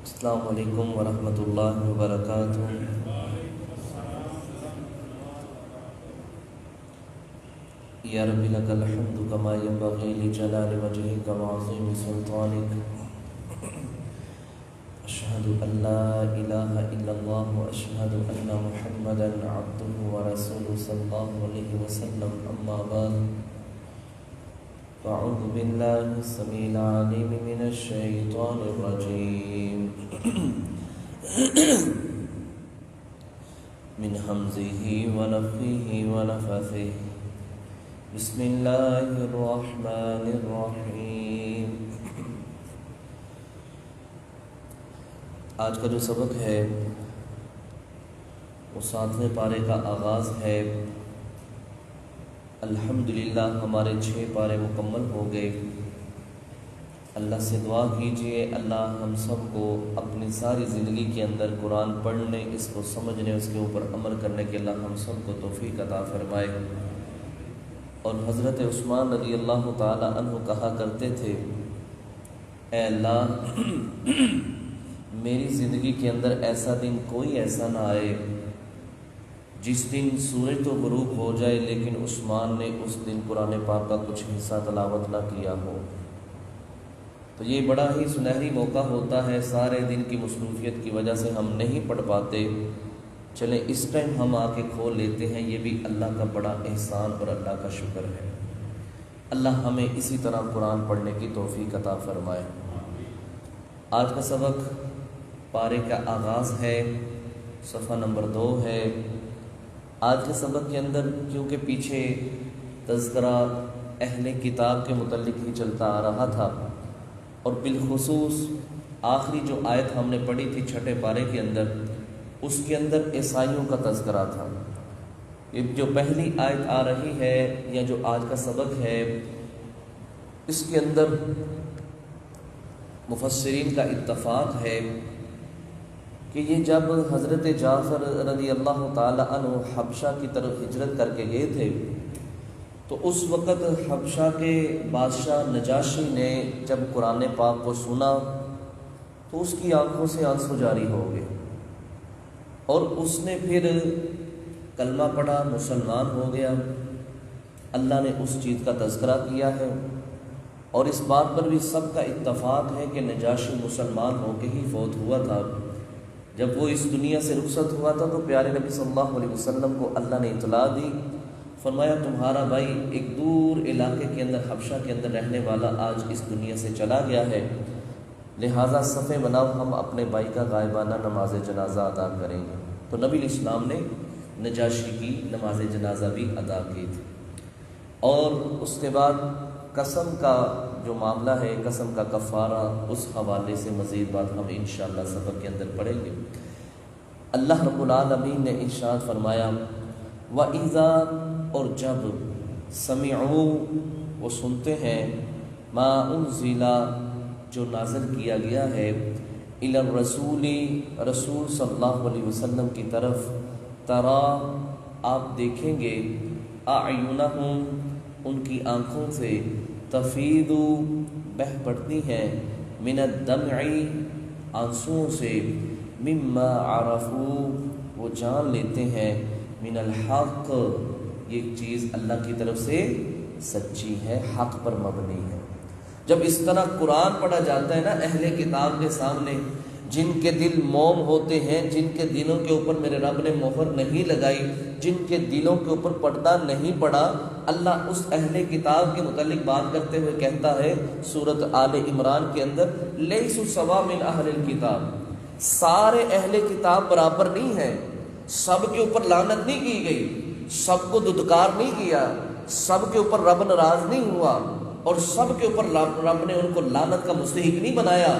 السلام علیکم ورحمۃ اللہ وبرکاتہ۔ یا رب لک الحمد کما ینبغی لجلال وجہک وعظیم سلطانک، اشہد ان لا الہ الا اللہ واشہد ان محمدا عبدہ ورسولہ صلی اللہ علیہ وسلم، اما بعد فاعوذ باللہ السمیع العلیم من الشیطان الرجیم من حمزہ ونفخہ ونفثہ، بسم اللہ الرحمن الرحیم۔ آج کا جو سبق ہے وہ 7ویں پارے کا آغاز ہے۔ الحمدللہ ہمارے 6 پارے مکمل ہو گئے۔ اللہ سے دعا کیجئے اللہ ہم سب کو اپنی ساری زندگی کے اندر قرآن پڑھنے، اس کو سمجھنے، اس کے اوپر عمل کرنے کے اللہ ہم سب کو توفیق عطا فرمائے۔ اور حضرت عثمان رضی اللہ تعالی عنہ کہا کرتے تھے، اے اللہ میری زندگی کے اندر ایسا دن کوئی ایسا نہ آئے جس دن سورج تو غروب ہو جائے لیکن عثمان نے اس دن قرآن پاک کا کچھ حصہ تلاوت نہ کیا ہو۔ تو یہ بڑا ہی سنہری موقع ہوتا ہے، سارے دن کی مصروفیت کی وجہ سے ہم نہیں پڑھ پاتے، چلیں اس ٹائم ہم آ کے کھول لیتے ہیں، یہ بھی اللہ کا بڑا احسان اور اللہ کا شکر ہے۔ اللہ ہمیں اسی طرح قرآن پڑھنے کی توفیق عطا فرمائے۔ آج کا سبق پارے کا آغاز ہے، صفحہ نمبر 2 ہے۔ آج کے سبق کے اندر کیونکہ پیچھے تذکرہ اہل کتاب کے متعلق ہی چلتا آ رہا تھا، اور بالخصوص آخری جو آیت ہم نے پڑھی تھی 6 پارے کے اندر، اس کے اندر عیسائیوں کا تذکرہ تھا۔ یہ جو پہلی آیت آ رہی ہے یا جو آج کا سبق ہے، اس کے اندر مفسرین کا اتفاق ہے کہ یہ جب حضرت جعفر رضی اللہ تعالی عنہ حبشہ کی طرف ہجرت کر کے گئے تھے، تو اس وقت حبشہ کے بادشاہ نجاشی نے جب قرآن پاک کو سنا تو اس کی آنکھوں سے آنسو جاری ہو گئے، اور اس نے پھر کلمہ پڑھا، مسلمان ہو گیا۔ اللہ نے اس چیز کا تذکرہ کیا ہے، اور اس بات پر بھی سب کا اتفاق ہے کہ نجاشی مسلمان ہو کے ہی فوت ہوا تھا۔ جب وہ اس دنیا سے رخصت ہوا تھا تو پیارے نبی صلی اللہ علیہ وسلم کو اللہ نے اطلاع دی، فرمایا تمہارا بھائی ایک دور علاقے کے اندر، حبشہ کے اندر رہنے والا، آج اس دنیا سے چلا گیا ہے، لہٰذا صفیں بناؤ، ہم اپنے بھائی کا غائبانہ نماز جنازہ ادا کریں گے۔ تو نبی علیہ السلام نے نجاشی کی نماز جنازہ بھی ادا کی تھی۔ اور اس کے بعد قسم کا جو معاملہ ہے، قسم کا کفارہ، اس حوالے سے مزید بات ہم انشاءاللہ سبق کے اندر پڑھیں گے۔ اللہ رب العالمین نے ارشاد فرمایا، وَإِذَا، اور جب، سمعوا، وہ سنتے ہیں، ما انزل، جو نازل کیا گیا ہے، الی الرسول، رسول صلی اللہ علیہ وسلم کی طرف، ترا، آپ دیکھیں گے، اعینہم، ان کی آنکھوں سے، تفیض، بہہ پڑتی ہیں، من الدمع، آنسوؤں سے، مما عرفوا، وہ جان لیتے ہیں، من الحق، یہ چیز اللہ کی طرف سے سچی ہے، حق پر مبنی ہے۔ جب اس طرح قرآن پڑھا جاتا ہے نا اہل کتاب کے سامنے، جن کے دل موم ہوتے ہیں، جن کے دلوں کے اوپر میرے رب نے مہر نہیں لگائی، جن کے دلوں کے اوپر پردہ نہیں پڑا، اللہ اس اہل کتاب کے متعلق بات کرتے ہوئے کہتا ہے سورۃ آل عمران کے اندر، لیسوا سواء من اہل الکتاب، سارے اہل کتاب برابر نہیں ہیں، سب کے اوپر لعنت نہیں کی گئی، سب کو دھتکار نہیں کیا، سب کے اوپر رب ناراض نہیں ہوا، اور سب کے اوپر رب نے ان کو لعنت کا مستحق نہیں بنایا۔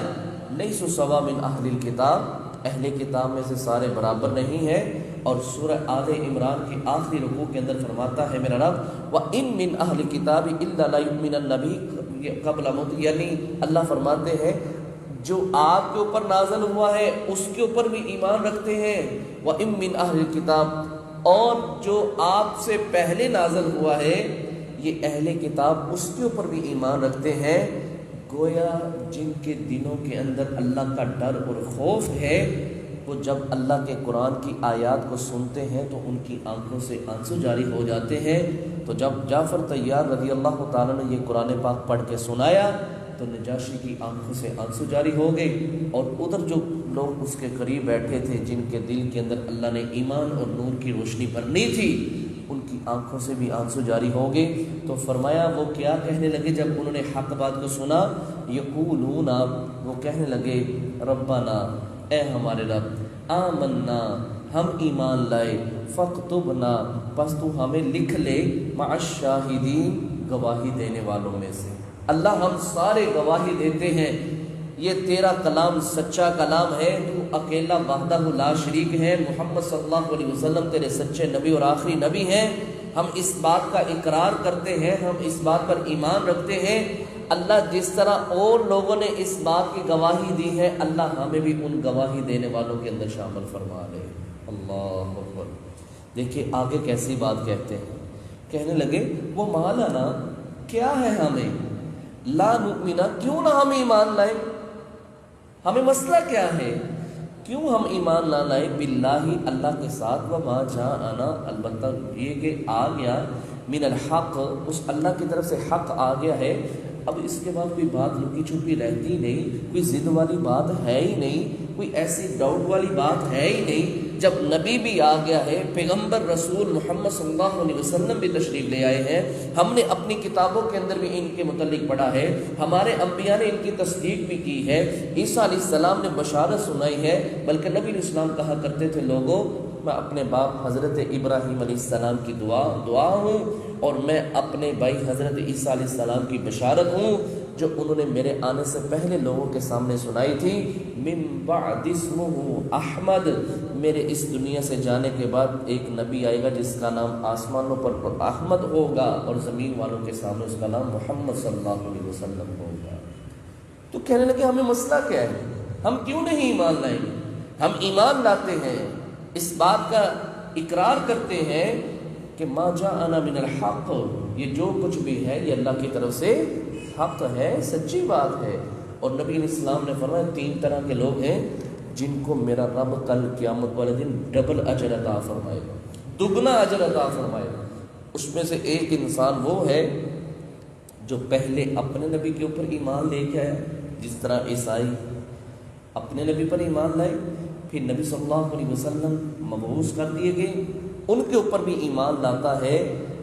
لیسوا سواء من اہل الکتاب، اہل کتاب میں سے سارے برابر نہیں ہیں۔ اور سورہ آل عمران کی آخری رکوع کے اندر فرماتا ہے میرا رب، وَإِن مِّنْ أَهْلِ الْكِتَابِ إِلَّا لَيُؤْمِنَنَّ بِهِ قَبْلَ مَوْتِهِ، یعنی اللہ فرماتے ہیں جو آپ کے اوپر نازل ہوا ہے اس کے اوپر بھی ایمان رکھتے ہیں، وَإِن مِّنْ أَهْلِ الْكِتَابِ، اور جو آپ سے پہلے نازل ہوا ہے یہ اہل کتاب اس کے اوپر بھی ایمان رکھتے ہیں، گویا جن کے دلوں کے اندر اللہ کا ڈر اور خوف ہے وہ جب اللہ کے قرآن کی آیات کو سنتے ہیں تو ان کی آنکھوں سے آنسو جاری ہو جاتے ہیں۔ تو جب جعفر طیار رضی اللہ تعالیٰ نے یہ قرآن پاک پڑھ کے سنایا تو نجاشی کی آنکھوں سے آنسو جاری ہو گئے، اور ادھر جو لوگ اس کے قریب بیٹھے تھے جن کے دل کے اندر اللہ نے ایمان اور نور کی روشنی بھرنی تھی، ان کی آنکھوں سے بھی آنسو جاری ہو گئے۔ تو فرمایا وہ کیا کہنے لگے جب انہوں نے حق بات کو سنا؟ یقولون، وہ کہنے لگے ربنا، اے ہمارے رب، آمنا، ہم ایمان لائے، فاکتبنا، پس تو ہمیں لکھ لے، مع الشاہدین، گواہی دینے والوں میں سے۔ اللہ ہم سارے گواہی دیتے ہیں یہ تیرا کلام سچا کلام ہے، تو اکیلا وحدہ لا شریک ہے، محمد صلی اللہ علیہ وسلم تیرے سچے نبی اور آخری نبی ہیں، ہم اس بات کا اقرار کرتے ہیں، ہم اس بات پر ایمان رکھتے ہیں۔ اللہ جس طرح اور لوگوں نے اس بات کی گواہی دی ہے، اللہ ہمیں بھی ان گواہی دینے والوں کے اندر شامل فرما لے۔ اللہ اکبر۔ دیکھیے آگے کیسی بات کہتے ہیں، کہنے لگے وہ مالانا، کیا ہے ہمیں، لا نؤمنا، کیوں نہ ہم ایمان لائیں، ہمیں مسئلہ کیا ہے، کیوں ہم ایمان نہ لائیں، باللہ، اللہ کے ساتھ، وما جاءنا، البتہ یہ کہ آ گیا، من الحق، اس اللہ کی طرف سے حق آ گیا ہے۔ اب اس کے بعد کوئی بات لکی چھپی رہتی نہیں، کوئی ضد والی بات ہے ہی نہیں، کوئی ایسی ڈاؤٹ والی بات ہے ہی نہیں۔ جب نبی بھی آ گیا ہے، پیغمبر رسول محمد صلی اللہ علیہ وسلم بھی تشریف لے آئے ہیں، ہم نے اپنی کتابوں کے اندر بھی ان کے متعلق پڑھا ہے، ہمارے انبیاء نے ان کی تصدیق بھی کی ہے، عیسیٰ علیہ السلام نے بشارت سنائی ہے، بلکہ نبی علیہ السلام کہا کرتے تھے لوگوں، میں اپنے باپ حضرت ابراہیم علیہ السلام کی دعا ہوں، اور میں اپنے بھائی حضرت عیسیٰ علیہ السلام کی بشارت ہوں جو انہوں نے میرے آنے سے پہلے لوگوں کے سامنے سنائی تھی۔ من بعد اسمہ احمد، میرے اس دنیا سے جانے کے بعد ایک نبی آئے گا جس کا نام آسمانوں پر احمد ہوگا اور زمین والوں کے سامنے اس کا نام محمد صلی اللہ علیہ وسلم ہوگا۔ تو کہنے لگے ہمیں مسئلہ کیا ہے، ہم کیوں نہیں ایمان لائیں گے، ہم ایمان لاتے ہیں، اس بات کا اقرار کرتے ہیں کہ ما جاءنا من الحق، یہ جو کچھ بھی ہے یہ اللہ کی طرف سے حق ہے، سچی بات ہے۔ اور نبی علیہ السلام نے فرمایا 3 طرح کے لوگ ہیں جن کو میرا رب کل قیامت والے دن ڈبل اجر عطا فرمائے گا، دگنا اجر عطا فرمائے گا۔ اس میں سے ایک انسان وہ ہے جو پہلے اپنے نبی کے اوپر ایمان لے کے آیا، جس طرح عیسائی اپنے نبی پر ایمان لائے، پھر نبی صلی اللہ علیہ وسلم مبعوث کر دیے گئے، ان کے اوپر بھی ایمان لاتا ہے،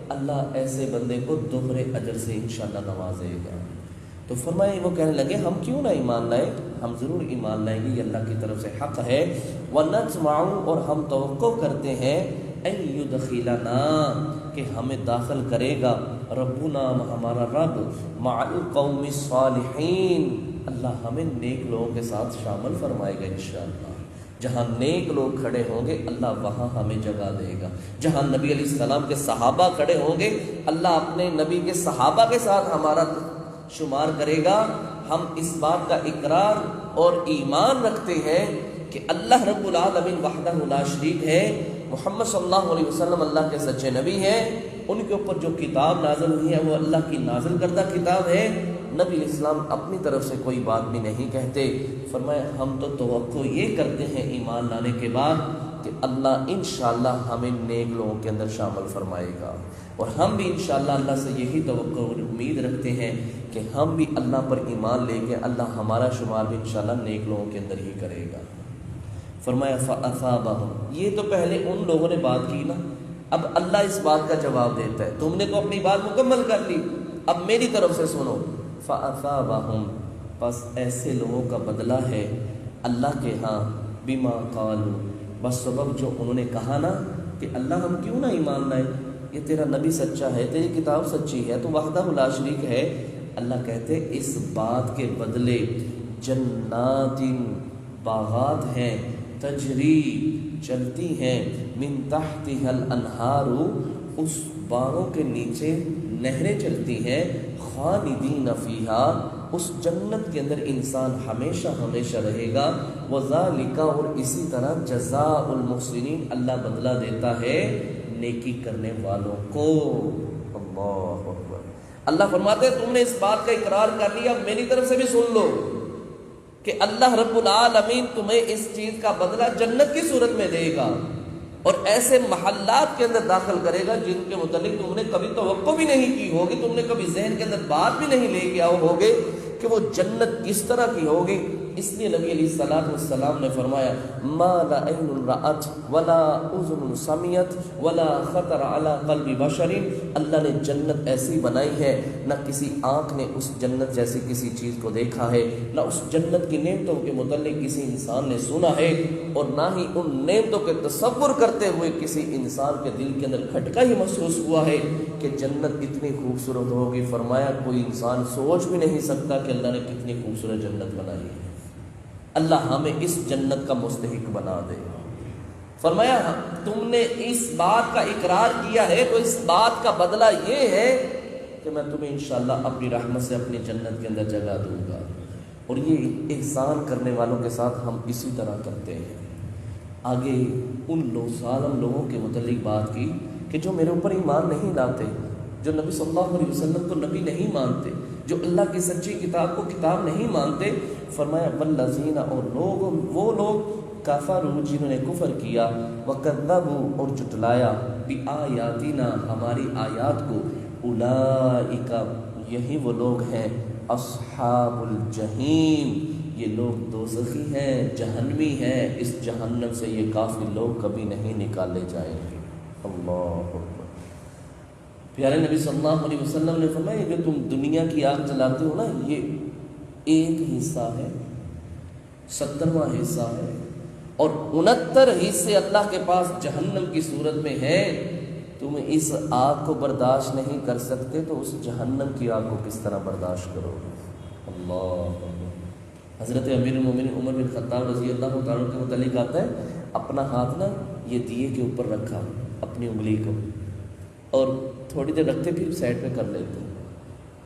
اللہ ایسے بندے کو دوہرے اجر سے انشاءاللہ نوازے گا۔ تو فرمائے وہ کہنے لگے ہم کیوں نہ ایمان لائیں، ہم ضرور ایمان لائیں گے، یہ اللہ کی طرف سے حق ہے۔ وَنَطْمَعُ، اور ہم توقع کرتے ہیں، أَن يُدْخِلَنَا، کہ ہمیں داخل کرے گا، ربنا، ہمارا رب، مع القوم الصالحین، اللہ ہمیں نیک لوگوں کے ساتھ شامل فرمائے گا انشاءاللہ۔ جہاں نیک لوگ کھڑے ہوں گے اللہ وہاں ہمیں جگہ دے گا، جہاں نبی علیہ السلام کے صحابہ کھڑے ہوں گے اللہ اپنے نبی کے صحابہ کے ساتھ ہمارا شمار کرے گا۔ ہم اس بات کا اقرار اور ایمان رکھتے ہیں کہ اللہ رب العالمین وحدہ لا شریک ہے، محمد صلی اللہ علیہ وسلم اللہ کے سچے نبی ہیں، ان کے اوپر جو کتاب نازل ہوئی ہے وہ اللہ کی نازل کردہ کتاب ہے، نبی علیہ السلام اپنی طرف سے کوئی بات بھی نہیں کہتے۔ فرمایا ہم تو توقع یہ کرتے ہیں ایمان لانے کے بعد کہ اللہ انشاءاللہ ہمیں نیک لوگوں کے اندر شامل فرمائے گا، اور ہم بھی انشاءاللہ اللہ سے یہی توقع اور امید رکھتے ہیں کہ ہم بھی اللہ پر ایمان لے کے اللہ ہمارا شمار بھی انشاءاللہ نیک لوگوں کے اندر ہی کرے گا۔ فرمایا فَأَثَابَهُمْ، یہ تو پہلے ان لوگوں نے بات کی نا، اب اللہ اس بات کا جواب دیتا ہے، تم نے تو اپنی بات مکمل کر لی، اب میری طرف سے سنو۔ فَأَثَابَهُمْ، پس ایسے لوگوں کا بدلہ ہے اللہ کے ہاں، بِمَا قَالُوا، بس سبب جو انہوں نے کہا نا کہ اللہ ہم کیوں نہ ایمان لائیں، یہ تیرا نبی سچا ہے، تیری کتاب سچی ہے، تو وحدہ لا شریک ہے، اللہ کہتے اس بات کے بدلے جنات، باغات ہیں، تجری، چلتی ہیں، من تحتها الانہار، اس باغوں کے نیچے نہریں چلتی ہیں، خالدین فیہا، اس جنت کے اندر انسان ہمیشہ ہمیشہ رہے گا، وذالک، اور اسی طرح جزاء المحسنین، اللہ بدلہ دیتا ہے نیکی کرنے والوں کو۔ اللہ اکبر۔ اللہ فرماتے ہیں تم نے اس بات کا اقرار کر لیا، میری طرف سے بھی سن لو کہ اللہ رب العالمین تمہیں اس چیز کا بدلہ جنت کی صورت میں دے گا، اور ایسے محلات کے اندر داخل کرے گا جن کے متعلق تم نے کبھی توقع بھی نہیں کی ہوگی، تم نے کبھی ذہن کے اندر بات بھی نہیں لے کے آؤ ہوگے کہ وہ جنت کس طرح کی ہوگی۔ اس لیے نبی علیہ الصلوۃ والسلام نے فرمایا ما لا عین رأت ولا اذن سمعت ولا خطر علی قلب بشر، اللہ نے جنت ایسی بنائی ہے نہ کسی آنکھ نے اس جنت جیسی کسی چیز کو دیکھا ہے، نہ اس جنت کی نعمتوں کے متعلق کسی انسان نے سنا ہے، اور نہ ہی ان نعمتوں کے تصور کرتے ہوئے کسی انسان کے دل کے اندر کھٹکا ہی محسوس ہوا ہے کہ جنت اتنی خوبصورت ہوگی۔ فرمایا کوئی انسان سوچ بھی نہیں سکتا کہ اللہ نے کتنی خوبصورت جنت بنائی ہے۔ اللہ ہمیں اس جنت کا مستحق بنا دے۔ فرمایا تم نے اس بات کا اقرار کیا ہے تو اس بات کا بدلہ یہ ہے کہ میں تمہیں انشاءاللہ اپنی رحمت سے اپنی جنت کے اندر جگہ دوں گا۔ اور یہ احسان کرنے والوں کے ساتھ ہم اسی طرح کرتے ہیں۔ آگے ان ظالم لوگوں کے متعلق بات کی کہ جو میرے اوپر ایمان نہیں لاتے، جو نبی صلی اللہ علیہ وسلم کو نبی نہیں مانتے، جو اللہ کی سچی کتاب کو کتاب نہیں مانتے۔ فرمایا والذین، اور وہ لوگ کفروا جنہوں نے کفر کیا، وکذبوا اور جھٹلایا، بآیاتنا ہماری آیات کو، اولئک یہی وہ لوگ ہیں، اصحاب الجحیم یہ لوگ دوزخی ہیں، جہنمی ہیں، اس جہنم سے یہ کافی لوگ کبھی نہیں نکالے جائیں گے۔ اللہ اکبر۔ پیارے نبی صلی اللہ علیہ وسلم نے فرمایا کہ تم دنیا کی آگ جلاتے ہو نا، یہ ایک حصہ ہے، 70واں حصہ ہے، اور 69 حصے اللہ کے پاس جہنم کی صورت میں ہے۔ تم اس آگ کو برداشت نہیں کر سکتے تو اس جہنم کی آگ کو کس طرح برداشت کرو گے؟ اللہ۔ حضرت امیر المومنین عمر بن خطاب رضی اللہ تعالیٰ کے متعلق آتا ہے، اپنا ہاتھ نا یہ دیے کے اوپر رکھا، اپنی انگلی کو، اور تھوڑی دیر رکھتے پھر سائڈ پہ کر لیتے۔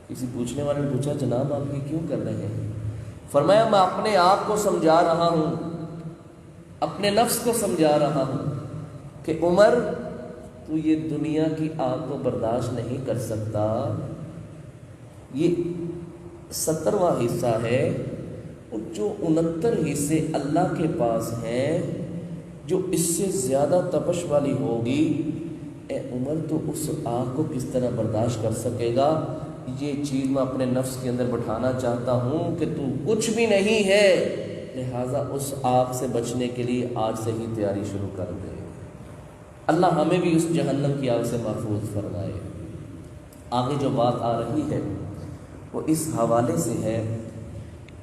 کسی پوچھنے والے نے پوچھا جناب آپ یہ کیوں کر رہے ہیں؟ فرمایا میں اپنے آپ کو سمجھا رہا ہوں، اپنے نفس کو سمجھا رہا ہوں کہ عمر تو یہ دنیا کی آگ کو برداشت نہیں کر سکتا، یہ 70واں حصہ ہے، اور جو 69 حصے اللہ کے پاس ہیں جو اس سے زیادہ تپش والی ہوگی، اے عمر تو اس آگ کو کس طرح برداشت کر سکے گا؟ یہ چیز میں اپنے نفس کے اندر بٹھانا چاہتا ہوں کہ تو کچھ بھی نہیں ہے، لہٰذا اس آگ سے بچنے کے لیے آج سے ہی تیاری شروع کر دے۔ اللہ ہمیں بھی اس جہنم کی آگ سے محفوظ فرمائے۔ آگے جو بات آ رہی ہے وہ اس حوالے سے ہے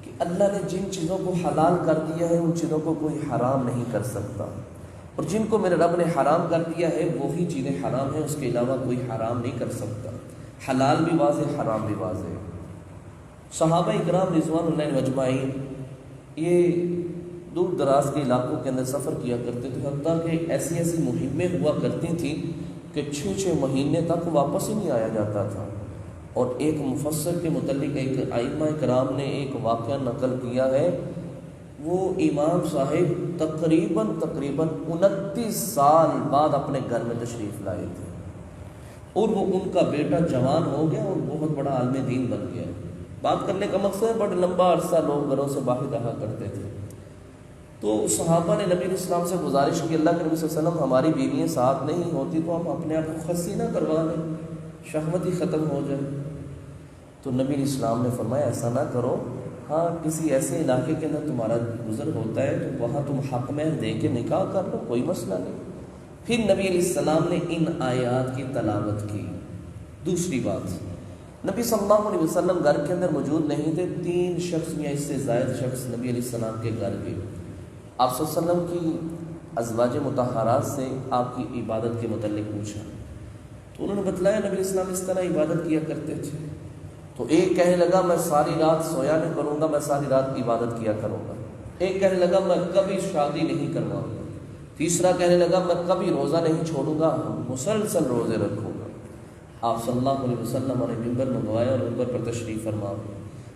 کہ اللہ نے جن چیزوں کو حلال کر دیا ہے ان چیزوں کو کوئی حرام نہیں کر سکتا، اور جن کو میرے رب نے حرام کر دیا ہے وہی چیزیں حرام ہیں، اس کے علاوہ کوئی حرام نہیں کر سکتا۔ حلال بھی واضح، حرام بھی واضح۔ صحابہ اکرام رضوان اللہ اجمعین یہ دور دراز کے علاقوں کے اندر سفر کیا کرتے تھے، حتیٰ کہ ایسی ایسی مہمیں ہوا کرتی تھیں کہ 6 مہینے تک واپس ہی نہیں آیا جاتا تھا۔ اور ایک مفسر کے متعلق ایک ائمہ کرام نے ایک واقعہ نقل کیا ہے، وہ امام صاحب تقریباً 29 سال بعد اپنے گھر میں تشریف لائے تھے، اور وہ ان کا بیٹا جوان ہو گیا اور بہت بڑا عالم دین بن گیا۔ بات کرنے کا مقصد ہے بڑا لمبا عرصہ لوگ گھروں سے باہر رہا کرتے تھے۔ تو صحابہ نے نبی علیہ السلام سے گزارش کی، اللہ کے نبی صلی اللہ علیہ وسلم ہماری بیویاں ساتھ نہیں ہوتی تو ہم اپنے آپ کو خصی نہ کروا لیں، شہوت ہی ختم ہو جائے۔ تو نبی علیہ السلام نے فرمایا ایسا نہ کرو، ہاں کسی ایسے علاقے کے اندر تمہارا گزر ہوتا ہے تو وہاں تم حق میں دے کے نکاح کر لو، کوئی مسئلہ نہیں۔ پھر نبی علیہ السلام نے ان آیات کی تلاوت کی۔ دوسری بات، نبی صلی اللہ علیہ وسلم گھر کے اندر موجود نہیں تھے، 3 شخص یا اس سے زائد شخص نبی علیہ السلام کے گھر گئے۔ آپ صلی اللہ علیہ وسلم کی ازواج مطہرات سے آپ کی عبادت کے متعلق پوچھا تو انہوں نے بتلایا نبی علیہ السلام اس طرح عبادت کیا کرتے تھے۔ تو ایک کہنے لگا میں ساری رات سویا نہیں کروں گا، میں ساری رات عبادت کیا کروں گا۔ ایک کہنے لگا میں کبھی شادی نہیں کرواؤں گا۔ تیسرا کہنے لگا میں کبھی روزہ نہیں چھوڑوں گا، مسلسل روزے رکھوں گا۔ آپ صلی اللہ علیہ وسلم نے ممبر منگوایا اور ممبر پر تشریف فرما،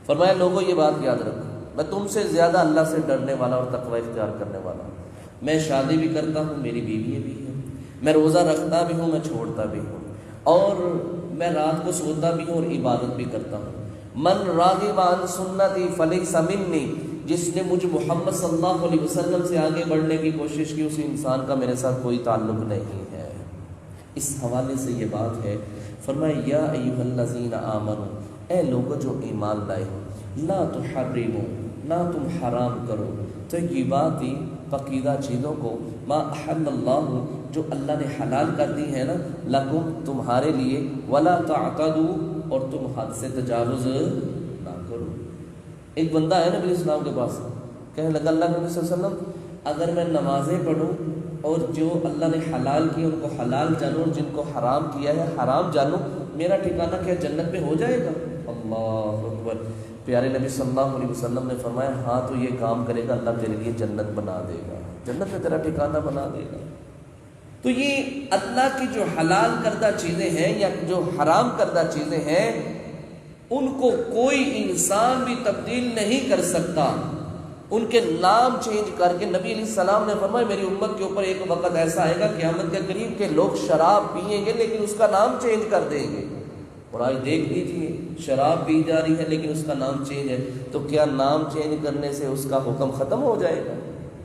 فرمایا لوگوں یہ بات یاد رکھو، میں تم سے زیادہ اللہ سے ڈرنے والا اور تقوی اختیار کرنے والا ہوں۔ میں شادی بھی کرتا ہوں، میری بیویاں بھی ہیں، میں روزہ رکھتا بھی ہوں، میں چھوڑتا بھی ہوں، اور میں رات کو سوتا بھی ہوں اور عبادت بھی کرتا ہوں۔ من راغب عن سنتی فلیس منی، جس نے مجھ محمد صلی اللہ علیہ وسلم سے آگے بڑھنے کی کوشش کی، اس انسان کا میرے ساتھ کوئی تعلق نہیں ہے۔ اس حوالے سے یہ بات ہے، فرمایا یا ایھا الذین آمنوا، اے لوگو جو ایمان لائے ہو، لا تحرموا، نہ تم حرام کرو طیبات پاکیزہ چیزوں کو، ما احل اللہ، جو اللہ نے حلال کر دی ہے نا، لکم تمہارے لیے، ولا تعتدوا، اور تم حد سے تجاوز نہ کرو۔ ایک بندہ ہے نبی اسلام کے پاس، کہنے لگا اللہ کے نبی صلی اللہ علیہ وسلم، اگر میں نمازیں پڑھوں اور جو اللہ نے حلال کیا ان کو حلال جانوں اور جن کو حرام کیا ہے حرام جانوں، میرا ٹھکانہ کیا جنت میں ہو جائے گا؟ اللہ اکبر۔ پیارے نبی صلی اللہ علیہ وسلم نے فرمایا ہاں تو یہ کام کرے گا اللہ تیرے لیے جنت بنا دے گا، جنت میں تیرا ٹھکانہ بنا دے گا۔ تو یہ اللہ کی جو حلال کردہ چیزیں ہیں یا جو حرام کردہ چیزیں ہیں، ان کو کوئی انسان بھی تبدیل نہیں کر سکتا۔ ان کے نام چینج کر کے نبی علیہ السلام نے فرمایا میری امت کے اوپر ایک وقت ایسا آئے گا قیامت کے قریب کہ لوگ شراب پئیں گے لیکن اس کا نام چینج کر دیں گے۔ اور آج دیکھ لیجیے شراب پی جا رہی ہے لیکن اس کا نام چینج ہے، تو کیا نام چینج کرنے سے اس کا حکم ختم ہو جائے گا؟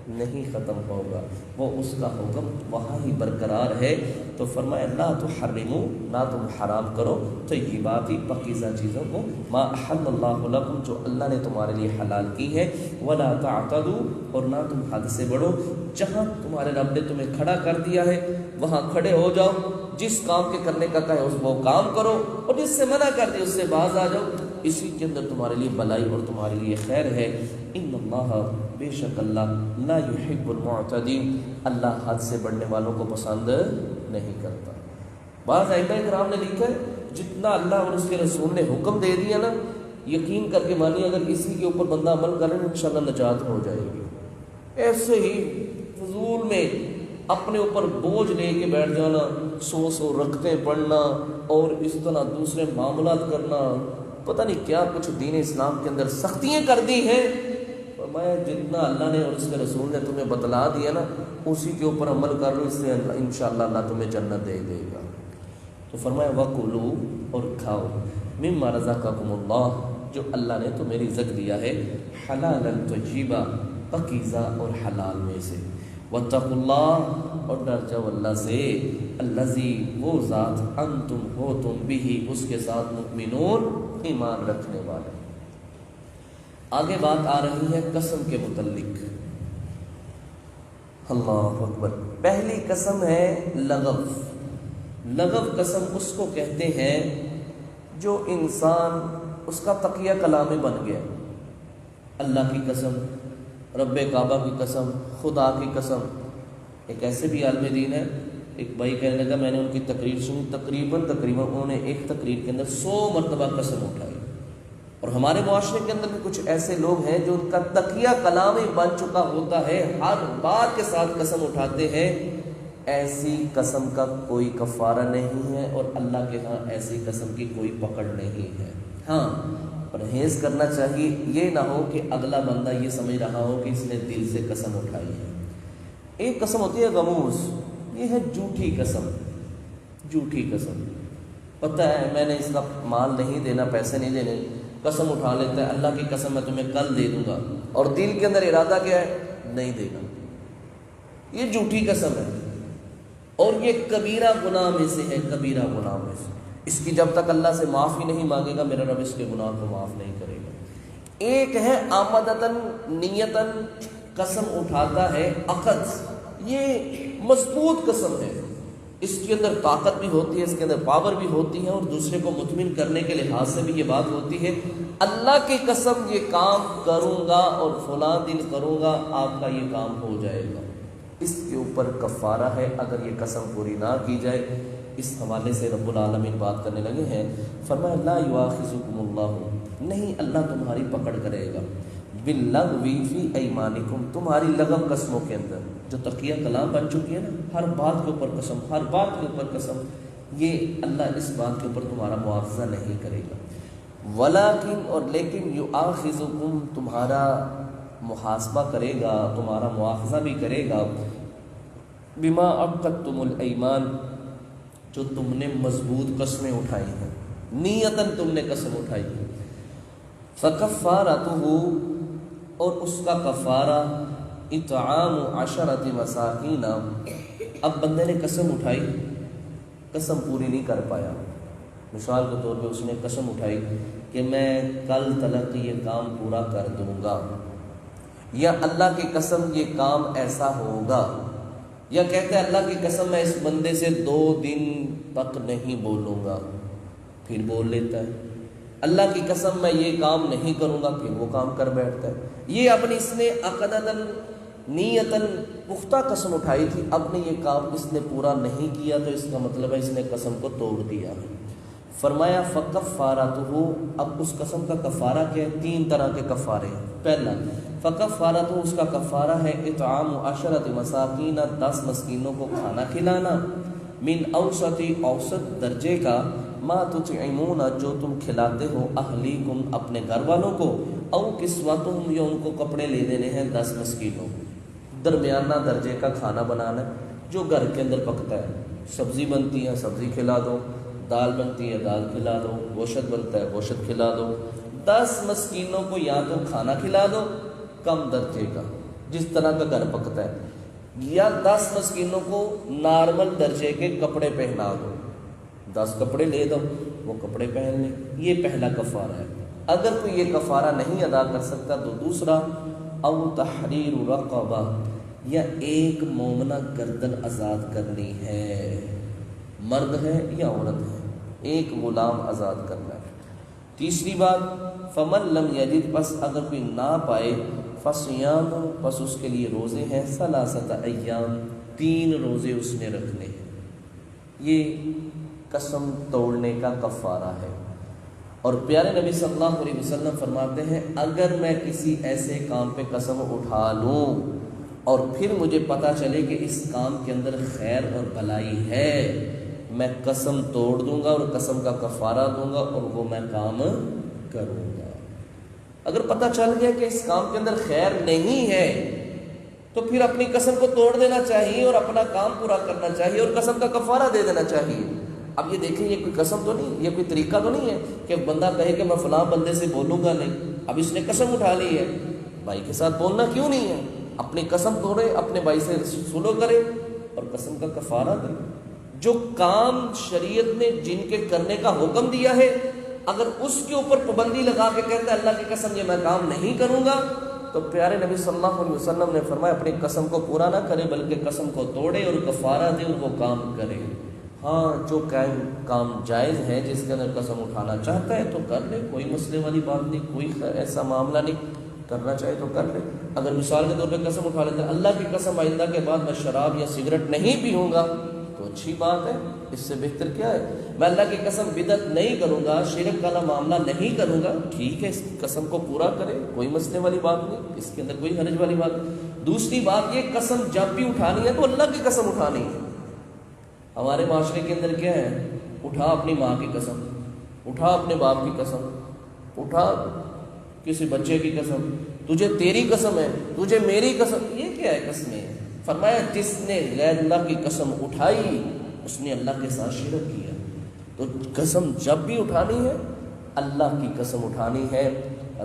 نہیں ختم ہوگا، وہ اس کا حکم وہاں ہی برقرار ہے۔ تو فرمایا لا تحرموا، نہ تم حرام کرو طیبات پاکیزہ چیزوں کو، ما احل اللہ لکم، جو اللہ نے تمہارے لیے حلال کی ہے، ولا تعتدوا، اور نہ تم حد سے بڑھو۔ جہاں تمہارے رب نے تمہیں کھڑا کر دیا ہے وہاں کھڑے ہو جاؤ، جس کام کے کرنے کا کہے اس وہ کام کرو، اور جس سے منع کر دیا اس سے باز آ جاؤ، اسی کے اندر تمہارے لیے بلائی اور تمہارے لیے خیر ہے۔ ان اللہ، بے شک اللہ، لا یحب المعتدین، اللہ حد سے بڑھنے والوں کو پسند نہیں کرتا۔ بعض ائمہ کرام نے لکھا ہے جتنا اللہ اور اس کے رسول نے حکم دے دیا نا، یقین کر کے مانیے اگر اسی کے اوپر بندہ عمل کرے نا انشاءاللہ نجات ہو جائے گی۔ ایسے ہی فضول میں اپنے اوپر بوجھ لے کے بیٹھ جانا، سو رکعتیں پڑھنا اور اس طرح دوسرے معاملات کرنا، پتہ نہیں کیا کچھ دین اسلام کے اندر سختیاں کر دی ہیں۔ فرمایا جتنا اللہ نے اور اس کے رسول نے تمہیں بتلا دیا نا اسی کے اوپر عمل کر لو، اس سے انشاءاللہ اللہ تمہیں جنت دے دے گا۔ تو فرمایا وَكُلُوا، اور کھاؤ، مِمَّا رَزَقَكُمُ اللَّهُ، جو اللہ نے تمہیں رزق دیا ہے، حلالاً طیبا، پاکیزہ اور حلال میں سے، وَاتَّقُوا اللَّهَ، اور ڈر جاؤ اللہ سے، الذی، وہ ذات، انتم ہو تم بھی، اس کے ساتھ مؤمنون، ایمان رکھنے والے۔ آگے بات آ رہی ہے قسم کے متعلق۔ اللہ اکبر۔ پہلی قسم ہے لغو۔ لغو قسم اس کو کہتے ہیں جو انسان اس کا تقیہ کلام بن گیا، اللہ کی قسم، رب کعبہ کی قسم، خدا کی قسم۔ ایک ایسے بھی عالم دین ہے، ایک بھائی کہنے لگا میں نے ان کی تقریر سنی، تقریباً انہوں نے ایک تقریر کے اندر 100 مرتبہ قسم اٹھائی۔ اور ہمارے معاشرے کے اندر بھی کچھ ایسے لوگ ہیں جو ان کا تقیہ کلام ہی بن چکا ہوتا ہے، ہر بات کے ساتھ قسم اٹھاتے ہیں۔ ایسی قسم کا کوئی کفارہ نہیں ہے اور اللہ کے ہاں ایسی قسم کی کوئی پکڑ نہیں ہے۔ ہاں پرہیز کرنا چاہیے، یہ نہ ہو کہ اگلا بندہ یہ سمجھ رہا ہو کہ اس نے دل سے قسم اٹھائی ہے۔ ایک قسم ہوتی ہے غموس، یہ ہے جھوٹی قسم۔ جھوٹی قسم، پتہ ہے میں نے اس کا مال نہیں دینا، پیسے نہیں دینے، قسم اٹھا لیتا ہے اللہ کی قسم میں تمہیں کل دے دوں گا، اور دل کے اندر ارادہ کیا ہے؟ نہیں دے گا۔ یہ جھوٹی قسم ہے اور یہ کبیرہ گناہ میں سے ہے، کبیرہ گناہ میں سے۔ اس کی جب تک اللہ سے معافی نہیں مانگے گا میرا رب اس کے گناہ کو معاف نہیں کرے گا۔ ایک ہے آمدتاً نیتاً قسم اٹھاتا ہے، عقد، یہ مضبوط قسم ہے، اس کے اندر طاقت بھی ہوتی ہے، اس کے اندر پاور بھی ہوتی ہے، اور دوسرے کو مطمئن کرنے کے لحاظ سے بھی یہ بات ہوتی ہے اللہ کی قسم یہ کام کروں گا اور فلاں دن کروں گا، آپ کا یہ کام ہو جائے گا۔ اس کے اوپر کفارہ ہے اگر یہ قسم پوری نہ کی جائے۔ اس حوالے سے رب العالمین بات کرنے لگے ہیں، فرمایا لا یؤاخذکم اللہ، نہیں اللہ تمہاری پکڑ کرے گا، باللغو فی ایمانکم، تمہاری لغو قسموں کے اندر، جو تقیہ کلام بن چکی ہے نا، ہر بات کے اوپر قسم، ہر بات کے اوپر قسم، یہ اللہ اس بات کے اوپر تمہارا مواخذہ نہیں کرے گا۔ ولیکن، اور لیکن، یؤاخذکم، تمہارا محاسبہ کرے گا، تمہارا مواخذہ بھی کرے گا، بما عقدتم الایمان، جو تم نے مضبوط قسمیں اٹھائی ہیں، نیتاً تم نے قسم اٹھائی ہے۔ فکفارتہ، اور اس کا کفارہ اطعام 10 مساکین، اب بندے نے قسم اٹھائی، قسم پوری نہیں کر پایا، مثال کے طور پہ اس نے قسم اٹھائی کہ میں کل تلک یہ کام پورا کر دوں گا، یا اللہ کی قسم یہ کام ایسا ہوگا، یا کہتے ہیں اللہ کی قسم میں اس بندے سے 2 دن تک نہیں بولوں گا، پھر بول لیتا ہے، اللہ کی قسم میں یہ کام نہیں کروں گا، پھر وہ کام کر بیٹھتا ہے۔ یہ اپنی اس نے عقدتاً نیتاً پختہ قسم اٹھائی تھی، اب نے یہ کام اس نے پورا نہیں کیا تو اس کا مطلب ہے اس نے قسم کو توڑ دیا۔ فرمایا فکفارتہ، اب اس قسم کا کفارہ کیا ہے؟ 3 طرح کے کفارے ہیں۔ پہلا فکفارتہ، اس کا کفارہ ہے اطعام 10 مساکین، 10 مسکینوں کو کھانا کھلانا، من اوسط، اوسط درجے کا، ما تطعمون، جو تم کھلاتے ہو، اہلیکم، اپنے گھر والوں کو، او کسوتہم، یا ان کو کپڑے لے دینے ہیں 10 مسکینوں، درمیانہ درجے کا کھانا بنانا ہے جو گھر کے اندر پکتا ہے، سبزی بنتی ہے سبزی کھلا دو، دال بنتی ہے دال کھلا دو، گوشت بنتا ہے گوشت کھلا دو، 10 مسکینوں کو یا تو کھانا کھلا دو کم درجے کا جس طرح کا گھر پکتا ہے، یا 10 مسکینوں کو نارمل درجے کے کپڑے پہنا دو، 10 کپڑے لے دو وہ کپڑے پہن لیں۔ یہ پہلا کفارہ ہے۔ اگر کوئی یہ کفارہ نہیں ادا کر سکتا تو دوسرا، او تحریر رقبہ، یا ایک مومنہ گردن آزاد کرنی ہے، مرد ہے یا عورت ہے، ایک غلام آزاد کرنا ہے۔ تیسری بات، فمن لم یجد، پس اگر کوئی نہ پائے، فصیام، پس اس کے لیے روزے ہیں، 3 ایام، 3 روزے اس نے رکھنے ہیں۔ یہ قسم توڑنے کا کفارہ ہے۔ اور پیارے نبی صلی اللہ علیہ وسلم فرماتے ہیں اگر میں کسی ایسے کام پہ قسم اٹھا لوں اور پھر مجھے پتہ چلے کہ اس کام کے اندر خیر اور بھلائی ہے، میں قسم توڑ دوں گا اور قسم کا کفارہ دوں گا اور وہ میں کام کروں گا۔ اگر پتہ چل گیا کہ اس کام کے اندر خیر نہیں ہے تو پھر اپنی قسم کو توڑ دینا چاہیے اور اپنا کام پورا کرنا چاہیے اور قسم کا کفارہ دے دینا چاہیے۔ اب یہ دیکھیں، یہ کوئی قسم تو نہیں، یہ کوئی طریقہ تو نہیں ہے کہ بندہ کہے کہ میں فلاں بندے سے بولوں گا نہیں، اب اس نے قسم اٹھا لی ہے، بھائی کے ساتھ بولنا کیوں نہیں ہے، اپنی قسم توڑے، اپنے بھائی سے سلو کرے اور قسم کا کفارہ دے۔ جو کام شریعت نے جن کے کرنے کا حکم دیا ہے، اگر اس کے اوپر پابندی لگا کے کہتا ہے اللہ کی قسم یہ میں کام نہیں کروں گا، تو پیارے نبی صلی اللہ علیہ وسلم نے فرمایا اپنی قسم کو پورا نہ کرے بلکہ قسم کو توڑے اور کفارہ دے اور وہ کام کرے۔ ہاں، جو کام جائز ہے جس کے اندر قسم اٹھانا چاہتا ہے تو کر لے، کوئی مسئلے والی بات نہیں، کوئی ایسا معاملہ نہیں، کرنا چاہے تو کر لے۔ اگر مثال کے طور پہ قسم اٹھا لیتا ہے اللہ کی قسم آئندہ کے بعد میں شراب یا سگریٹ نہیں پیوں گا، تو اچھی بات ہے، اس سے بہتر کیا ہے؟ میں اللہ کی قسم بدعت نہیں کروں گا، شرک والا معاملہ نہیں کروں گا، ٹھیک ہے، اس قسم کو پورا کرے، کوئی مسئلے والی بات نہیں، اس کے اندر کوئی حرج والی بات نہیں۔ دوسری بات، یہ قسم جب بھی اٹھانی ہے تو اللہ کی قسم اٹھانی ہے۔ ہمارے معاشرے کے اندر کیا ہے، اٹھا اپنی ماں کی قسم، اٹھا اپنے باپ کی قسم، اٹھا کسی بچے کی قسم، تجھے تیری قسم ہے، تجھے میری قسم، یہ کیا ہے قسمیں؟ فرمایا جس نے غیر اللہ کی قسم اٹھائی اس نے اللہ کے ساتھ شرک کیا۔ تو قسم جب بھی اٹھانی ہے اللہ کی قسم اٹھانی ہے۔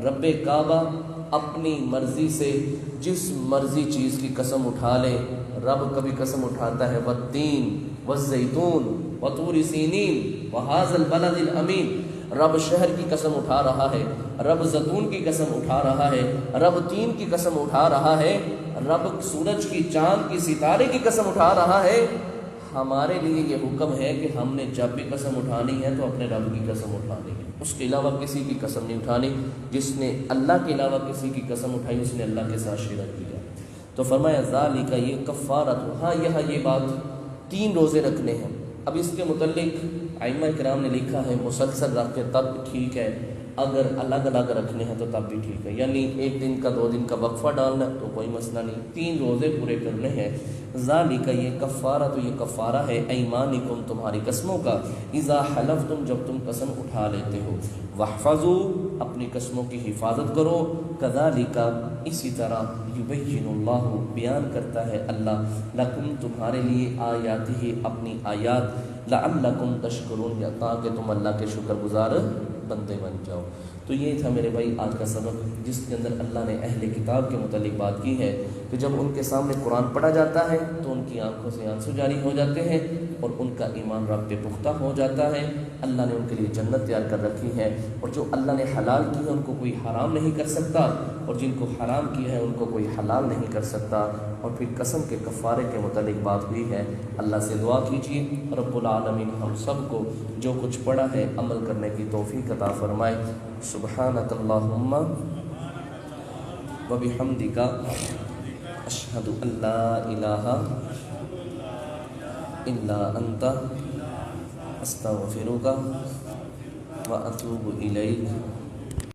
رب کعبہ اپنی مرضی سے جس مرضی چیز کی قسم اٹھا لے، رب کبھی قسم اٹھاتا ہے والتین والزیتون وطور سینین وہذا البلد الامین، رب شہر کی قسم اٹھا رہا ہے، رب زیتون کی قسم اٹھا رہا ہے، رب تین کی قسم اٹھا رہا ہے، رب سورج کی چاند کی ستارے کی قسم اٹھا رہا ہے۔ ہمارے لیے یہ حکم ہے کہ ہم نے جب بھی قسم اٹھانی ہے تو اپنے رب کی قسم اٹھانی ہے، اس کے علاوہ کسی کی قسم نہیں اٹھانی۔ جس نے اللہ کے علاوہ کسی کی قسم اٹھائی اس نے اللہ کے ساتھ شرک کیا۔ تو فرمایا ذالک، یہ کفارت، ہاں یہاں یہ بات 3 روزے رکھنے ہیں۔ اب اس کے متعلق ائمہ کرام نے لکھا ہے مسلسل رکھ کے تب ٹھیک ہے، اگر الگ الگ رکھنے ہیں تو تب بھی ٹھیک ہے، یعنی 1 دن کا 2 دن کا وقفہ ڈالنا تو کوئی مسئلہ نہیں، 3 روزے پورے کرنے ہیں۔ ذالک یہ کفارہ، تو یہ کفارہ ہے ایمانکم تمہاری قسموں کا، اذا حلفتم جب تم قسم اٹھا لیتے ہو، واحفظوا اپنی قسموں کی حفاظت کرو، کذالک اسی طرح یبین اللہ بیان کرتا ہے اللہ، لکم تمہارے لیے آیاتہ اپنی آیات، لعلکم تشکرون یا تاکہ تم اللہ کے شکر گزار بندے بن جاؤ۔ تو یہ تھا میرے بھائی آج کا سبق، جس کے اندر اللہ نے اہل کتاب کے متعلق بات کی ہے کہ جب ان کے سامنے قرآن پڑھا جاتا ہے تو ان کی آنکھوں سے آنسو جاری ہو جاتے ہیں اور ان کا ایمان رب پہ پختہ ہو جاتا ہے۔ اللہ نے ان کے لیے جنت تیار کر رکھی ہے، اور جو اللہ نے حلال کی ہے ان کو کوئی حرام نہیں کر سکتا، اور جن کو حرام کیا ہے ان کو کوئی حلال نہیں کر سکتا۔ اور پھر قسم کے کفارے کے متعلق بات ہوئی ہے۔ اللہ سے دعا کیجیے رب العالمین ہم سب کو جو کچھ پڑھا ہے عمل کرنے کی توفیق عطا فرمائے۔ سبحانک اللہم وبحمدک اشہد ان لا الہ الا انت استغفرک واتوب الیک۔